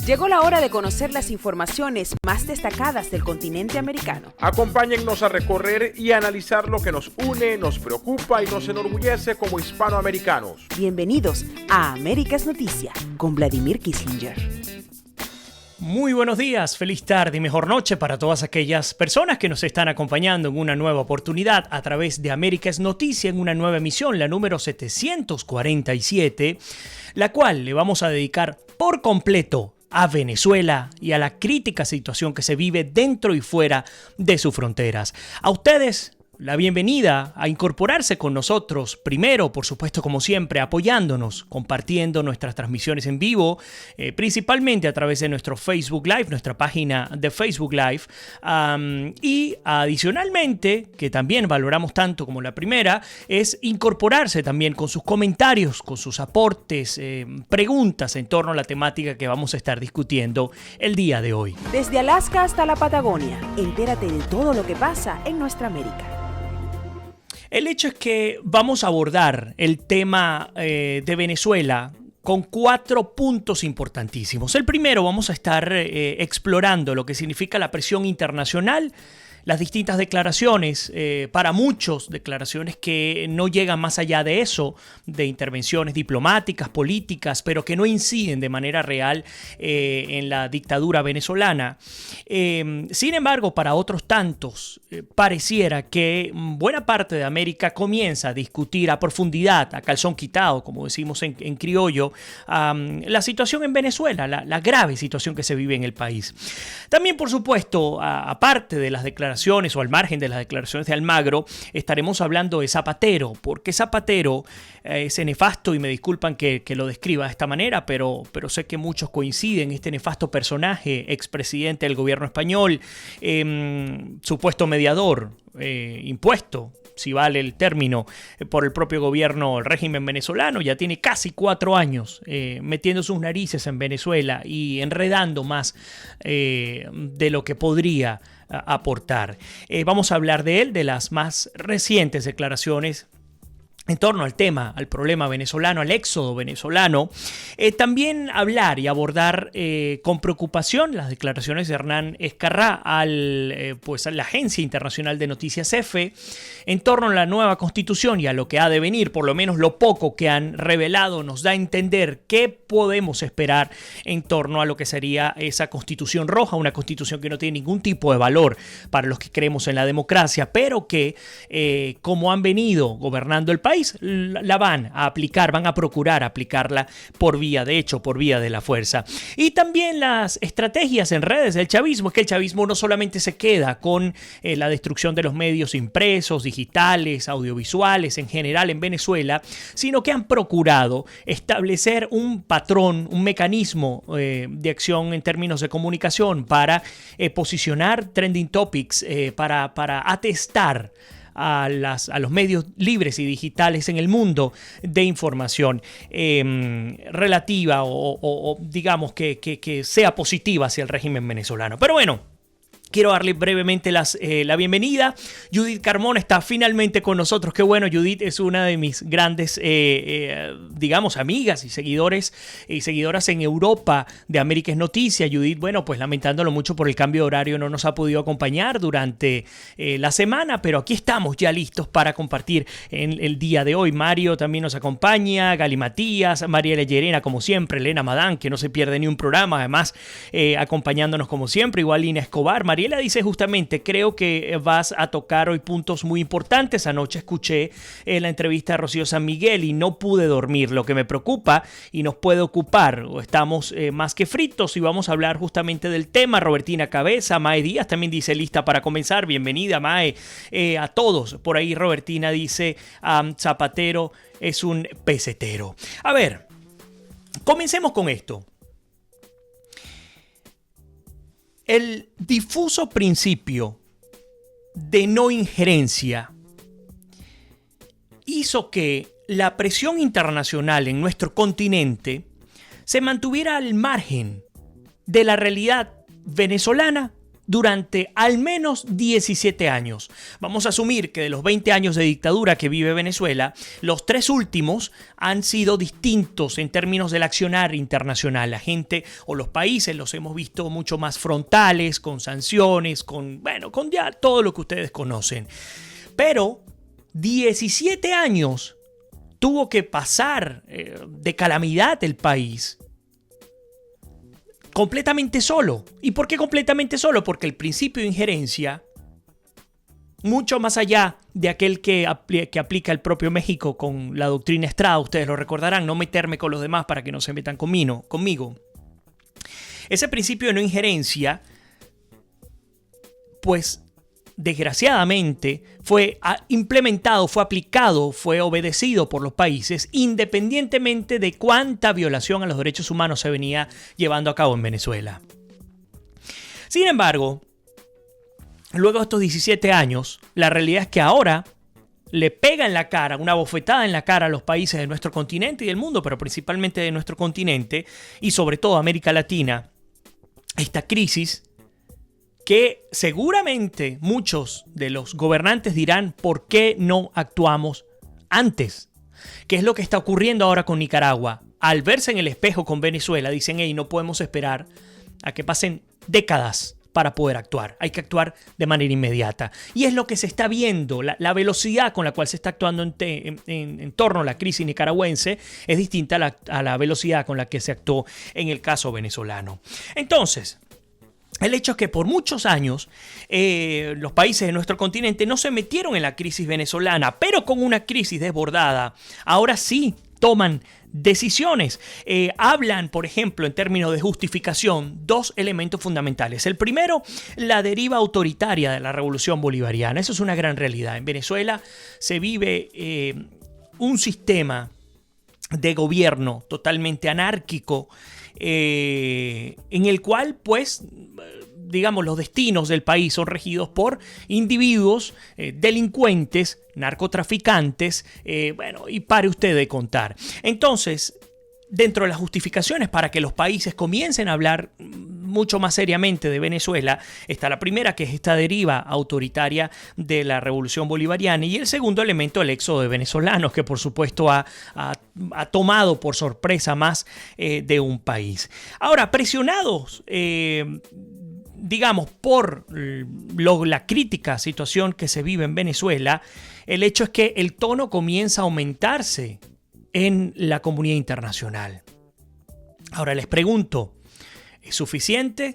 Llegó la hora de conocer las informaciones más destacadas del continente americano. Acompáñennos a recorrer y analizar lo que nos une, nos preocupa y nos enorgullece como hispanoamericanos. Bienvenidos a Américas Noticia con Vladimir Kislinger. Muy buenos días, feliz tarde y mejor noche para todas aquellas personas que nos están acompañando en una nueva oportunidad a través de Américas Noticia en una nueva emisión, la número 747, la cual le vamos a dedicar por completo a Venezuela y a la crítica situación que se vive dentro y fuera de sus fronteras. A ustedes la bienvenida a incorporarse con nosotros, primero, por supuesto, como siempre, apoyándonos, compartiendo nuestras transmisiones en vivo, principalmente a través de nuestro Facebook Live, nuestra página de Facebook Live, y adicionalmente, que también valoramos tanto como la primera, es incorporarse también con sus comentarios, con sus aportes, preguntas en torno a la temática que vamos a estar discutiendo el día de hoy. Desde Alaska hasta la Patagonia, entérate de todo lo que pasa en nuestra América. El hecho es que vamos a abordar el tema de Venezuela con 4 puntos importantísimos. El primero, vamos a estar explorando lo que significa la presión internacional, las distintas declaraciones, para muchos declaraciones que no llegan más allá de eso, de intervenciones diplomáticas, políticas, pero que no inciden de manera real en la dictadura venezolana. Sin embargo, para otros tantos, pareciera que buena parte de América comienza a discutir a profundidad, a calzón quitado, como decimos en criollo, la situación en Venezuela, la grave situación que se vive en el país. También, por supuesto, aparte de las declaraciones o al margen de las declaraciones de Almagro, estaremos hablando de Zapatero, porque Zapatero, ese nefasto, y me disculpan que lo describa de esta manera, pero sé que muchos coinciden, este nefasto personaje, expresidente del gobierno español, supuesto mediador, impuesto, si vale el término, por el propio gobierno, el régimen venezolano, ya tiene casi 4 años metiendo sus narices en Venezuela y enredando más de lo que podría aportar. Vamos a hablar de él, de las más recientes declaraciones en torno al tema, al problema venezolano, al éxodo venezolano. También hablar y abordar con preocupación las declaraciones de Hernán Escarrá a la Agencia Internacional de Noticias EFE en torno a la nueva constitución y a lo que ha de venir. Por lo menos lo poco que han revelado nos da a entender qué podemos esperar en torno a lo que sería esa constitución roja, una constitución que no tiene ningún tipo de valor para los que creemos en la democracia, pero que como han venido gobernando el país, la van a aplicar, van a procurar aplicarla por vía de la fuerza. Y también las estrategias en redes del chavismo, es que el chavismo no solamente se queda con la destrucción de los medios impresos, digitales, audiovisuales en general en Venezuela, sino que han procurado establecer un patrón, un mecanismo de acción en términos de comunicación para posicionar trending topics, para atestar a los medios libres y digitales en el mundo de información relativa o digamos que sea positiva hacia el régimen venezolano. Pero bueno, quiero darle brevemente la bienvenida. Judith Carmona está finalmente con nosotros. Qué bueno, Judith es una de mis grandes, digamos, amigas y seguidores y seguidoras en Europa de Américas Noticia. Judith, bueno, pues lamentándolo mucho por el cambio de horario, no nos ha podido acompañar durante la semana, pero aquí estamos ya listos para compartir en el día de hoy. Mario también nos acompaña, Gali Matías, Mariela Llerena, como siempre, Elena Madán, que no se pierde ni un programa, además acompañándonos como siempre, igual Lina Escobar. Mariela dice justamente, creo que vas a tocar hoy puntos muy importantes. Anoche escuché la entrevista de Rocío San Miguel y no pude dormir. Lo que me preocupa y nos puede ocupar, estamos más que fritos y vamos a hablar justamente del tema. Robertina Cabeza, Mae Díaz también dice lista para comenzar. Bienvenida, Mae, a todos. Por ahí Robertina dice, Zapatero es un pesetero. A ver, comencemos con esto. El difuso principio de no injerencia hizo que la presión internacional en nuestro continente se mantuviera al margen de la realidad venezolana durante al menos 17 años. Vamos a asumir que de los 20 años de dictadura que vive Venezuela, los 3 últimos han sido distintos en términos del accionar internacional. La gente o los países los hemos visto mucho más frontales, con sanciones, con ya todo lo que ustedes conocen. Pero 17 años tuvo que pasar de calamidad el país. Completamente solo. ¿Y por qué completamente solo? Porque el principio de injerencia, mucho más allá de aquel que aplica el propio México con la doctrina Estrada, ustedes lo recordarán, no meterme con los demás para que no se metan conmigo. Ese principio de no injerencia, pues desgraciadamente fue implementado, fue aplicado, fue obedecido por los países independientemente de cuánta violación a los derechos humanos se venía llevando a cabo en Venezuela. Sin embargo, luego de estos 17 años, la realidad es que ahora le pega en la cara, una bofetada en la cara a los países de nuestro continente y del mundo, pero principalmente de nuestro continente y sobre todo América Latina, esta crisis que seguramente muchos de los gobernantes dirán ¿por qué no actuamos antes? ¿Qué es lo que está ocurriendo ahora con Nicaragua? Al verse en el espejo con Venezuela dicen, hey, no podemos esperar a que pasen décadas para poder actuar. Hay que actuar de manera inmediata. Y es lo que se está viendo. La velocidad con la cual se está actuando en torno a la crisis nicaragüense es distinta a la velocidad con la que se actuó en el caso venezolano. Entonces, el hecho es que por muchos años los países de nuestro continente no se metieron en la crisis venezolana, pero con una crisis desbordada, ahora sí toman decisiones. Hablan, por ejemplo, en términos de justificación, 2 elementos fundamentales. El primero, la deriva autoritaria de la revolución bolivariana. Eso es una gran realidad. En Venezuela se vive un sistema de gobierno totalmente anárquico, en el cual, pues, digamos, los destinos del país son regidos por individuos, delincuentes, narcotraficantes, y pare usted de contar. Entonces, dentro de las justificaciones para que los países comiencen a hablar mucho más seriamente de Venezuela, está la primera, que es esta deriva autoritaria de la revolución bolivariana, y el segundo elemento, el éxodo de venezolanos, que por supuesto ha tomado por sorpresa más de un país. Ahora, presionados, digamos, por la crítica situación que se vive en Venezuela, el hecho es que el tono comienza a aumentarse en la comunidad internacional. Ahora les pregunto, ¿es suficiente?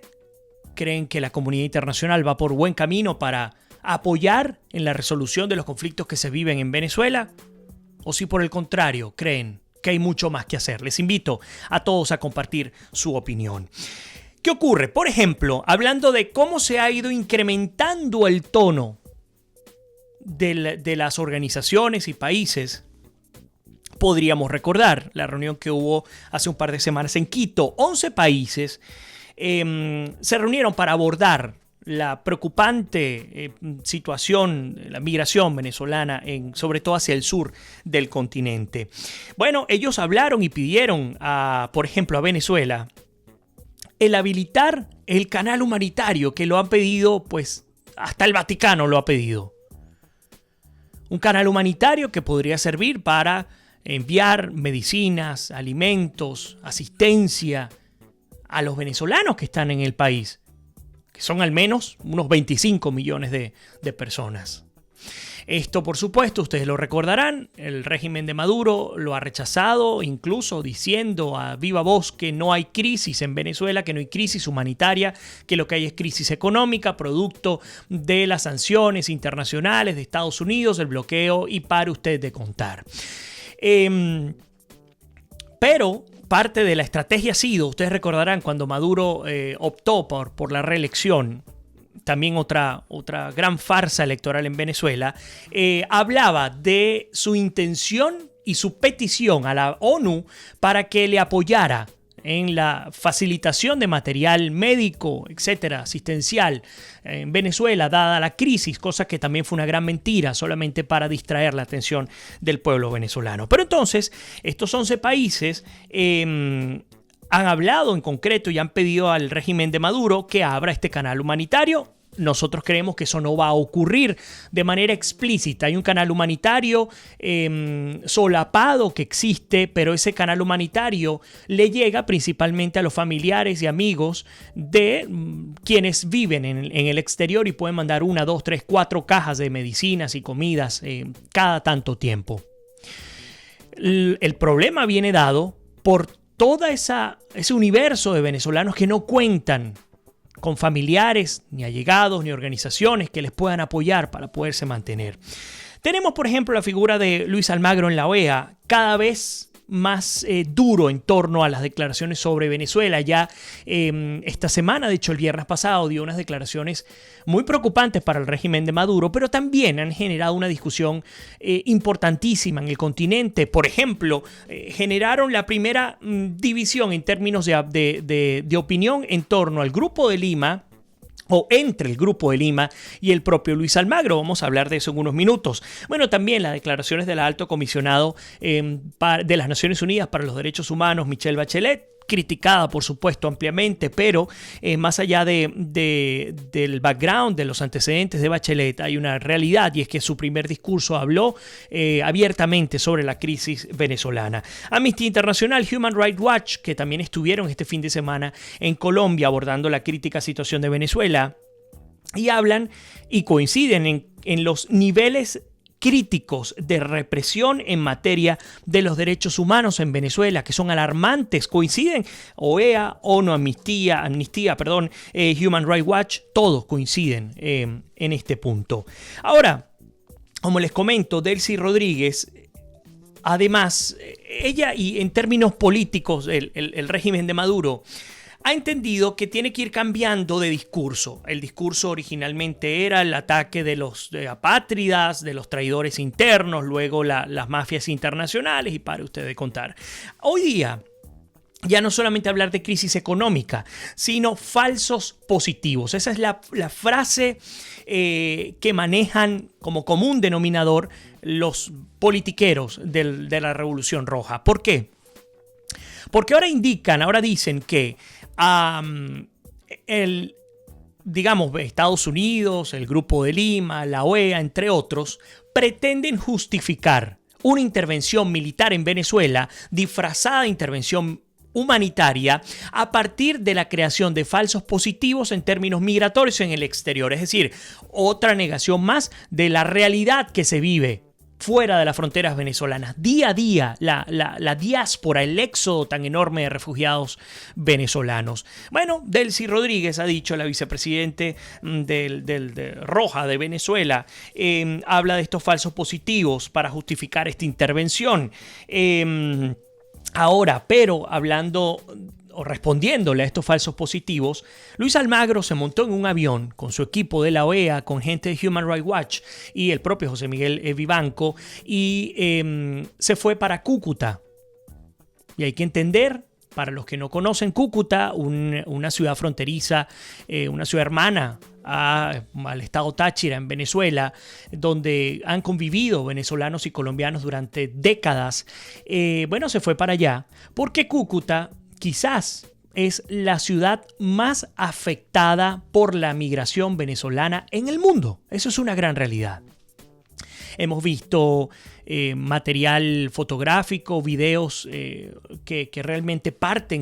¿Creen que la comunidad internacional va por buen camino para apoyar en la resolución de los conflictos que se viven en Venezuela? ¿O si por el contrario creen que hay mucho más que hacer? Les invito a todos a compartir su opinión. ¿Qué ocurre? Por ejemplo, hablando de cómo se ha ido incrementando el tono de las organizaciones y países, podríamos recordar la reunión que hubo hace un par de semanas en Quito. 11 países se reunieron para abordar la preocupante situación de la migración venezolana, sobre todo hacia el sur del continente. Bueno, ellos hablaron y pidieron, por ejemplo, a Venezuela el habilitar el canal humanitario, que lo han pedido, pues hasta el Vaticano lo ha pedido. Un canal humanitario que podría servir para enviar medicinas, alimentos, asistencia a los venezolanos que están en el país, que son al menos unos 25 millones de personas. Esto, por supuesto, ustedes lo recordarán, el régimen de Maduro lo ha rechazado, incluso diciendo a viva voz que no hay crisis en Venezuela, que no hay crisis humanitaria, que lo que hay es crisis económica, producto de las sanciones internacionales de Estados Unidos, el bloqueo, y pare usted de contar. Pero parte de la estrategia ha sido, ustedes recordarán, cuando Maduro optó por la reelección, también otra gran farsa electoral en Venezuela, hablaba de su intención y su petición a la ONU para que le apoyara en la facilitación de material médico, etcétera, asistencial en Venezuela, dada la crisis, cosa que también fue una gran mentira, solamente para distraer la atención del pueblo venezolano. Pero entonces, estos 11 países han hablado en concreto y han pedido al régimen de Maduro que abra este canal humanitario. Nosotros creemos que eso no va a ocurrir de manera explícita. Hay un canal humanitario solapado que existe, pero ese canal humanitario le llega principalmente a los familiares y amigos de quienes viven en el exterior y pueden mandar 1, 2, 3, 4 cajas de medicinas y comidas cada tanto tiempo. El problema viene dado por todo ese universo de venezolanos que no cuentan con familiares, ni allegados, ni organizaciones que les puedan apoyar para poderse mantener. Tenemos, por ejemplo, la figura de Luis Almagro en la OEA, cada vez más duro en torno a las declaraciones sobre Venezuela. Ya esta semana, de hecho el viernes pasado, dio unas declaraciones muy preocupantes para el régimen de Maduro, pero también han generado una discusión importantísima en el continente. Por ejemplo, generaron la primera división en términos de opinión en torno al Grupo de Lima, o entre el Grupo de Lima y el propio Luis Almagro. Vamos a hablar de eso en unos minutos. Bueno, también las declaraciones del alto comisionado de las Naciones Unidas para los Derechos Humanos, Michelle Bachelet, criticada por supuesto ampliamente, pero más allá del background, de los antecedentes de Bachelet, hay una realidad, y es que su primer discurso habló abiertamente sobre la crisis venezolana. Amnistía Internacional, Human Rights Watch, que también estuvieron este fin de semana en Colombia abordando la crítica situación de Venezuela, y hablan y coinciden en los niveles críticos de represión en materia de los derechos humanos en Venezuela, que son alarmantes. Coinciden OEA, ONU, Amnistía, Human Rights Watch, todos coinciden en este punto. Ahora, como les comento, Delcy Rodríguez, además, ella, y en términos políticos, el régimen de Maduro ha entendido que tiene que ir cambiando de discurso. El discurso originalmente era el ataque de los apátridas, de los traidores internos, luego las mafias internacionales, y pare usted de contar. Hoy día ya no solamente hablar de crisis económica, sino falsos positivos. Esa es la frase que manejan como común denominador los politiqueros de la Revolución Roja. ¿Por qué? Porque ahora dicen que Estados Unidos, el Grupo de Lima, la OEA, entre otros, pretenden justificar una intervención militar en Venezuela disfrazada de intervención humanitaria a partir de la creación de falsos positivos en términos migratorios en el exterior. Es decir, otra negación más de la realidad que se vive fuera de las fronteras venezolanas. Día a día, la diáspora, el éxodo tan enorme de refugiados venezolanos. Bueno, Delcy Rodríguez ha dicho, la vicepresidente de Roja de Venezuela, habla de estos falsos positivos para justificar esta intervención. Ahora, pero hablando o respondiéndole a estos falsos positivos, Luis Almagro se montó en un avión con su equipo de la OEA, con gente de Human Rights Watch y el propio José Miguel Vivanco, y se fue para Cúcuta. Y hay que entender, para los que no conocen Cúcuta, una ciudad fronteriza, una ciudad hermana al estado Táchira en Venezuela, donde han convivido venezolanos y colombianos durante décadas. Se fue para allá porque Cúcuta quizás es la ciudad más afectada por la migración venezolana en el mundo. Eso es una gran realidad. Hemos visto material fotográfico, videos que realmente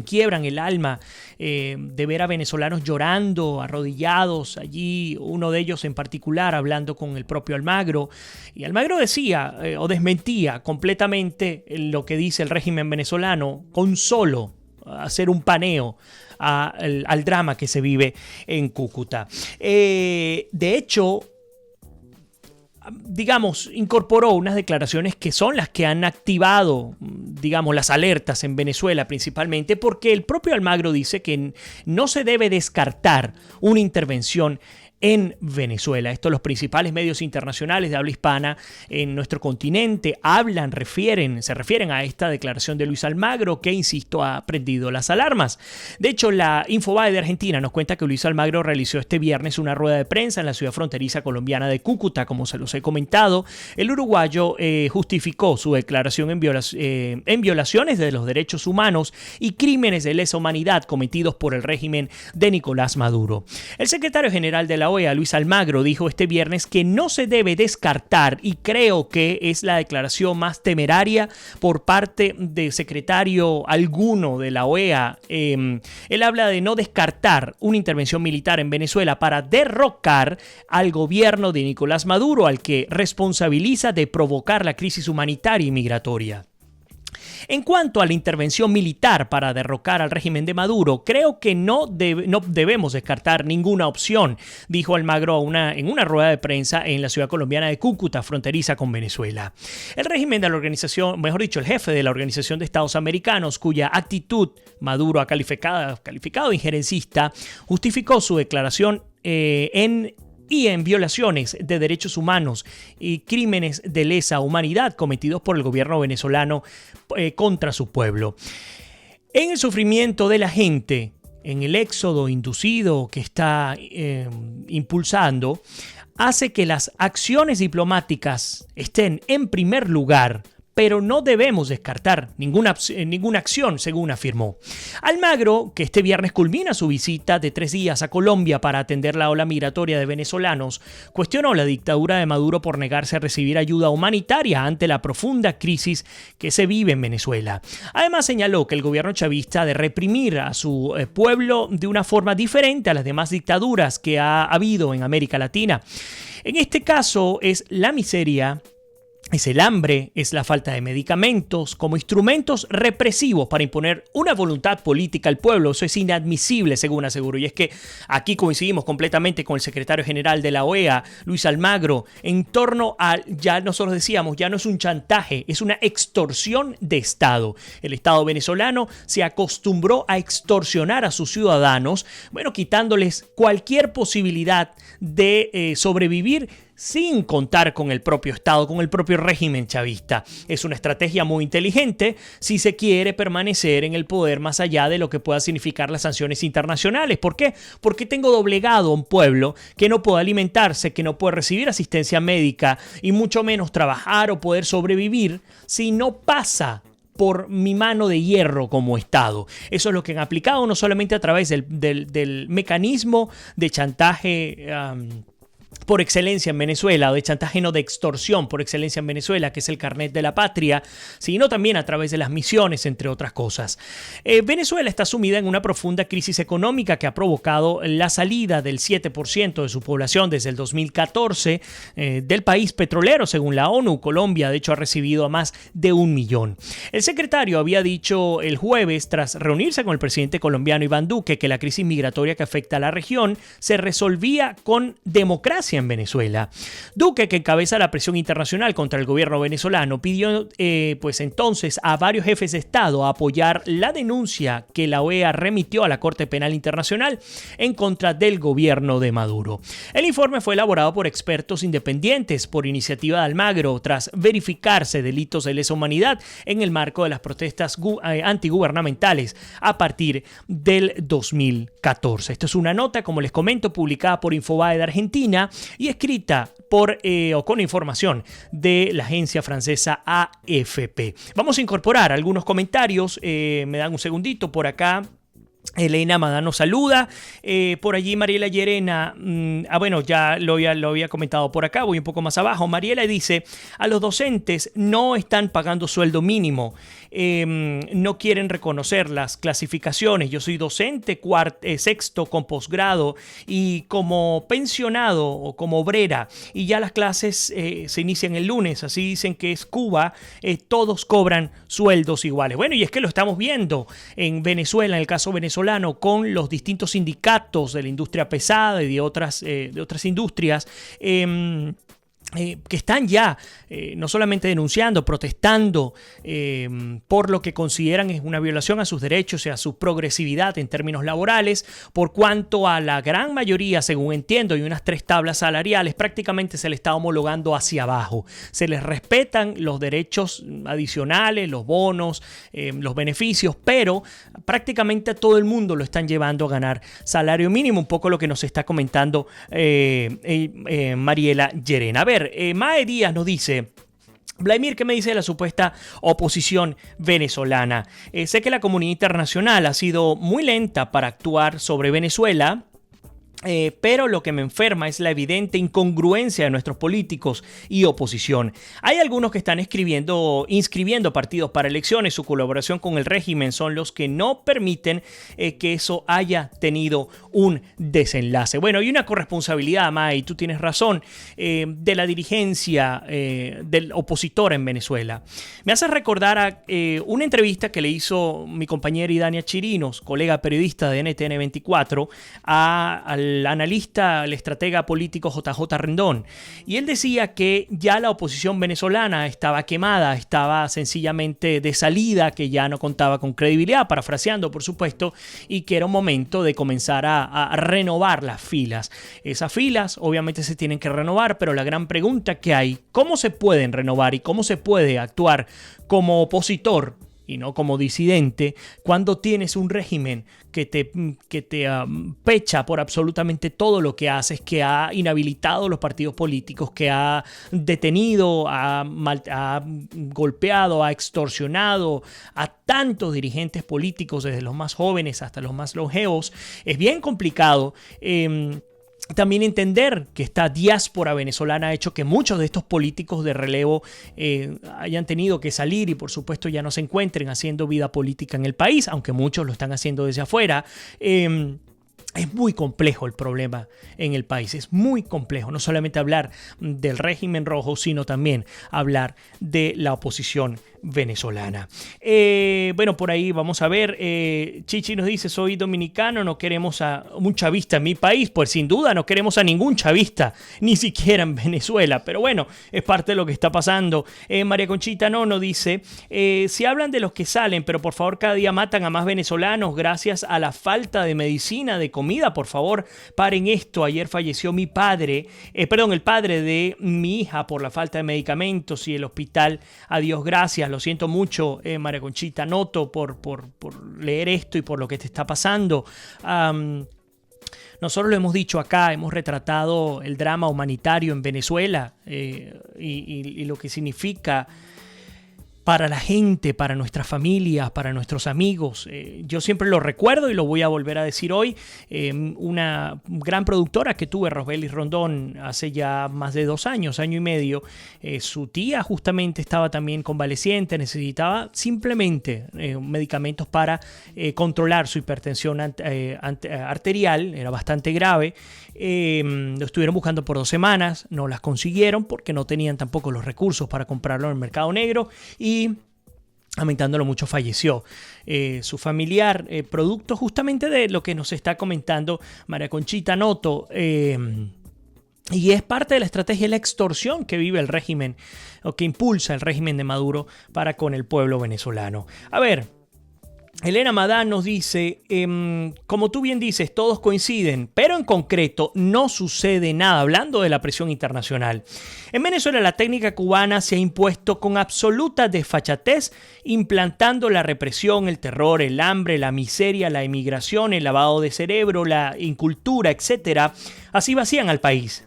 quiebran el alma, de ver a venezolanos llorando, arrodillados allí, uno de ellos en particular hablando con el propio Almagro. Y Almagro decía o desmentía completamente lo que dice el régimen venezolano con solo hacer un paneo al drama que se vive en Cúcuta. De hecho, incorporó unas declaraciones que son las que han activado, las alertas en Venezuela principalmente, porque el propio Almagro dice que no se debe descartar una intervención en Venezuela. Esto los principales medios internacionales de habla hispana en nuestro continente se refieren a esta declaración de Luis Almagro que, insisto, ha prendido las alarmas. De hecho, la Infobae de Argentina nos cuenta que Luis Almagro realizó este viernes una rueda de prensa en la ciudad fronteriza colombiana de Cúcuta. Como se los he comentado, el uruguayo justificó su declaración en violaciones de los derechos humanos y crímenes de lesa humanidad cometidos por el régimen de Nicolás Maduro. El secretario general de la OEA, Luis Almagro, dijo este viernes que no se debe descartar, y creo que es la declaración más temeraria por parte de secretario alguno de la OEA. Él habla de no descartar una intervención militar en Venezuela para derrocar al gobierno de Nicolás Maduro, al que responsabiliza de provocar la crisis humanitaria y migratoria. En cuanto a la intervención militar para derrocar al régimen de Maduro, creo que no debemos descartar ninguna opción, dijo Almagro en una rueda de prensa en la ciudad colombiana de Cúcuta, fronteriza con Venezuela. El régimen de la organización, mejor dicho, el jefe de la Organización de Estados Americanos, cuya actitud Maduro ha calificado de injerencista, justificó su declaración en violaciones de derechos humanos y crímenes de lesa humanidad cometidos por el gobierno venezolano contra su pueblo. En el sufrimiento de la gente, en el éxodo inducido que está impulsando, hace que las acciones diplomáticas estén en primer lugar, pero no debemos descartar ninguna acción, según afirmó. Almagro, que este viernes culmina su visita de 3 días a Colombia para atender la ola migratoria de venezolanos, cuestionó la dictadura de Maduro por negarse a recibir ayuda humanitaria ante la profunda crisis que se vive en Venezuela. Además, señaló que el gobierno chavista ha de reprimir a su pueblo de una forma diferente a las demás dictaduras que ha habido en América Latina. En este caso es la miseria, es el hambre, es la falta de medicamentos como instrumentos represivos para imponer una voluntad política al pueblo. Eso es inadmisible, según aseguró. Y es que aquí coincidimos completamente con el secretario general de la OEA, Luis Almagro, en torno a, ya nosotros decíamos, ya no es un chantaje, es una extorsión de Estado. El Estado venezolano se acostumbró a extorsionar a sus ciudadanos, quitándoles cualquier posibilidad de sobrevivir sin contar con el propio Estado, con el propio régimen chavista. Es una estrategia muy inteligente si se quiere permanecer en el poder más allá de lo que pueda significar las sanciones internacionales. ¿Por qué? Porque tengo doblegado a un pueblo que no puede alimentarse, que no puede recibir asistencia médica y mucho menos trabajar o poder sobrevivir si no pasa por mi mano de hierro como Estado. Eso es lo que han aplicado, no solamente a través del mecanismo de chantaje por excelencia en Venezuela, o de chantaje, no, de extorsión por excelencia en Venezuela, que es el carnet de la patria, sino también a través de las misiones, entre otras cosas. Venezuela está sumida en una profunda crisis económica que ha provocado la salida del 7% de su población desde el 2014 del país petrolero, según la ONU. Colombia, de hecho, ha recibido a más de 1 millón. El secretario había dicho el jueves, tras reunirse con el presidente colombiano Iván Duque, que la crisis migratoria que afecta a la región se resolvía con democracia en Venezuela. Duque, que encabeza la presión internacional contra el gobierno venezolano, pidió entonces a varios jefes de Estado a apoyar la denuncia que la OEA remitió a la Corte Penal Internacional en contra del gobierno de Maduro. El informe fue elaborado por expertos independientes por iniciativa de Almagro tras verificarse delitos de lesa humanidad en el marco de las protestas antigubernamentales a partir del 2014. Esto es una nota, como les comento, publicada por Infobae de Argentina y escrita con información de la agencia francesa AFP. Vamos a incorporar algunos comentarios, me dan un segundito por acá. Elena Madano saluda, por allí Mariela Llerena, ya lo había comentado por acá, voy un poco más abajo. Mariela dice: a los docentes no están pagando sueldo mínimo, no quieren reconocer las clasificaciones. Yo soy docente sexto con posgrado y como pensionado o como obrera, y ya las clases se inician el lunes, así dicen que es Cuba, todos cobran sueldos iguales. Bueno, y es que lo estamos viendo en Venezuela, en el caso venezolano, con los distintos sindicatos de la industria pesada y de otras industrias, que están ya no solamente denunciando, protestando por lo que consideran es una violación a sus derechos y a su progresividad en términos laborales, por cuanto a la gran mayoría, según entiendo, y unas 3 tablas salariales, prácticamente se le está homologando hacia abajo. Se les respetan los derechos adicionales, los bonos, los beneficios, pero prácticamente a todo el mundo lo están llevando a ganar salario mínimo, un poco lo que nos está comentando Mariela Llerena. A ver, Mae Díaz nos dice: Vladimir, ¿qué me dice de la supuesta oposición venezolana? Sé que la comunidad internacional ha sido muy lenta para actuar sobre Venezuela, pero lo que me enferma es la evidente incongruencia de nuestros políticos y oposición. Hay algunos que están inscribiendo partidos para elecciones. Su colaboración con el régimen son los que no permiten que eso haya tenido un desenlace. Bueno, hay una corresponsabilidad, May, tú tienes razón, de la dirigencia del opositor en Venezuela. Me hace recordar a una entrevista que le hizo mi compañera Idania Chirinos, colega periodista de NTN 24, al analista, el estratega político JJ Rendón. Y él decía que ya la oposición venezolana estaba quemada, estaba sencillamente de salida, que ya no contaba con credibilidad, parafraseando por supuesto, y que era un momento de comenzar a renovar las filas. Esas filas obviamente se tienen que renovar, pero la gran pregunta que hay: ¿cómo se pueden renovar y cómo se puede actuar como opositor y no como disidente cuando tienes un régimen que te pecha por absolutamente todo lo que haces, que ha inhabilitado los partidos políticos, que ha detenido, ha golpeado, ha extorsionado a tantos dirigentes políticos, desde los más jóvenes hasta los más longevos? Es bien complicado. También entender que esta diáspora venezolana ha hecho que muchos de estos políticos de relevo hayan tenido que salir y por supuesto ya no se encuentren haciendo vida política en el país, aunque muchos lo están haciendo desde afuera. Es muy complejo el problema en el país, es muy complejo, no solamente hablar del régimen rojo, sino también hablar de la oposición venezolana. Bueno, por ahí vamos a ver, Chichi nos dice: soy dominicano, no queremos a un chavista en mi país. Pues sin duda no queremos a ningún chavista, ni siquiera en Venezuela, pero bueno, es parte de lo que está pasando. María Conchita no dice: si hablan de los que salen, pero por favor cada día matan a más venezolanos gracias a la falta de medicina, de comida, por favor paren esto. Ayer falleció mi padre, el padre de mi hija, por la falta de medicamentos y el hospital. Adiós, gracias. Lo siento mucho, María Conchita Noto, por leer esto y por lo que te está pasando. Nosotros lo hemos dicho acá, hemos retratado el drama humanitario en Venezuela y lo que significa para la gente, para nuestras familias, para nuestros amigos. Yo siempre lo recuerdo y lo voy a volver a decir hoy. Una gran productora que tuve, Rosbelis Rondón, hace ya más de 2 años, año y medio. Su tía justamente estaba también convaleciente, necesitaba simplemente medicamentos para controlar su hipertensión arterial, era bastante grave. Lo estuvieron buscando por 2 semanas, no las consiguieron porque no tenían tampoco los recursos para comprarlo en el mercado negro y lamentándolo mucho falleció su familiar, producto justamente de lo que nos está comentando María Conchita Noto. Y es parte de la estrategia de la extorsión que vive el régimen, o que impulsa el régimen de Maduro para con el pueblo venezolano. A ver, Elena Madán nos dice: como tú bien dices, todos coinciden, pero en concreto no sucede nada, hablando de la presión internacional. En Venezuela la técnica cubana se ha impuesto con absoluta desfachatez, implantando la represión, el terror, el hambre, la miseria, la emigración, el lavado de cerebro, la incultura, etc. Así vacían al país.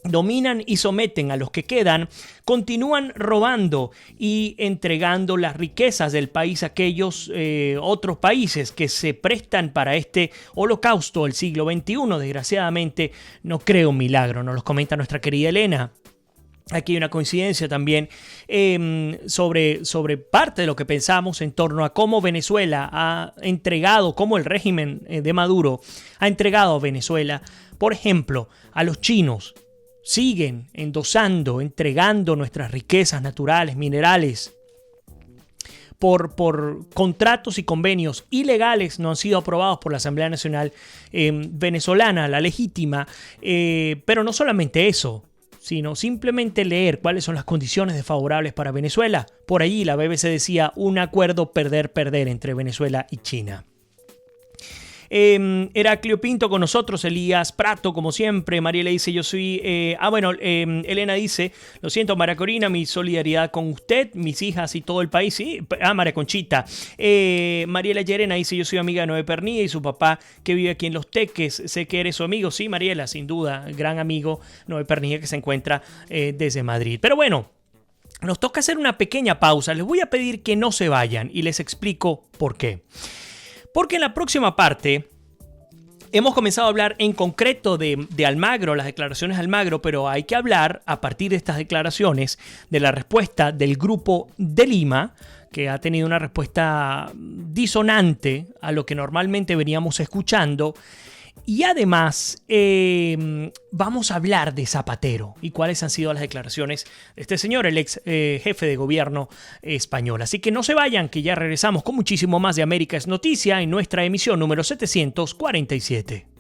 Dominan y someten a los que quedan, continúan robando y entregando las riquezas del país a aquellos otros países que se prestan para este holocausto del siglo XXI. Desgraciadamente, no creo un milagro, nos lo comenta nuestra querida Elena. Aquí hay una coincidencia también sobre parte de lo que pensamos en torno a cómo Venezuela ha entregado, cómo el régimen de Maduro ha entregado a Venezuela, por ejemplo, a los chinos. Siguen endosando, entregando nuestras riquezas naturales, minerales, por contratos y convenios ilegales, no han sido aprobados por la Asamblea Nacional venezolana, la legítima. Pero no solamente eso, sino simplemente leer cuáles son las condiciones desfavorables para Venezuela. Por allí la BBC decía un acuerdo perder-perder entre Venezuela y China. Heraclio Pinto con nosotros, Elías Prato como siempre, Mariela dice yo soy, Elena dice, lo siento María Corina, mi solidaridad con usted, mis hijas y todo el país, sí, María Conchita, Mariela Llerena dice yo soy amiga de Noé Pernilla y su papá que vive aquí en Los Teques, sé que eres su amigo, sí Mariela, sin duda, gran amigo Noé Pernilla que se encuentra desde Madrid, pero bueno, nos toca hacer una pequeña pausa, les voy a pedir que no se vayan y les explico por qué. Porque en la próxima parte hemos comenzado a hablar en concreto de Almagro, las declaraciones de Almagro, pero hay que hablar a partir de estas declaraciones de la respuesta del Grupo de Lima, que ha tenido una respuesta disonante a lo que normalmente veníamos escuchando. Y además vamos a hablar de Zapatero y cuáles han sido las declaraciones de este señor, el ex jefe de gobierno español. Así que no se vayan, que ya regresamos con muchísimo más de América es Noticia en nuestra emisión número 747.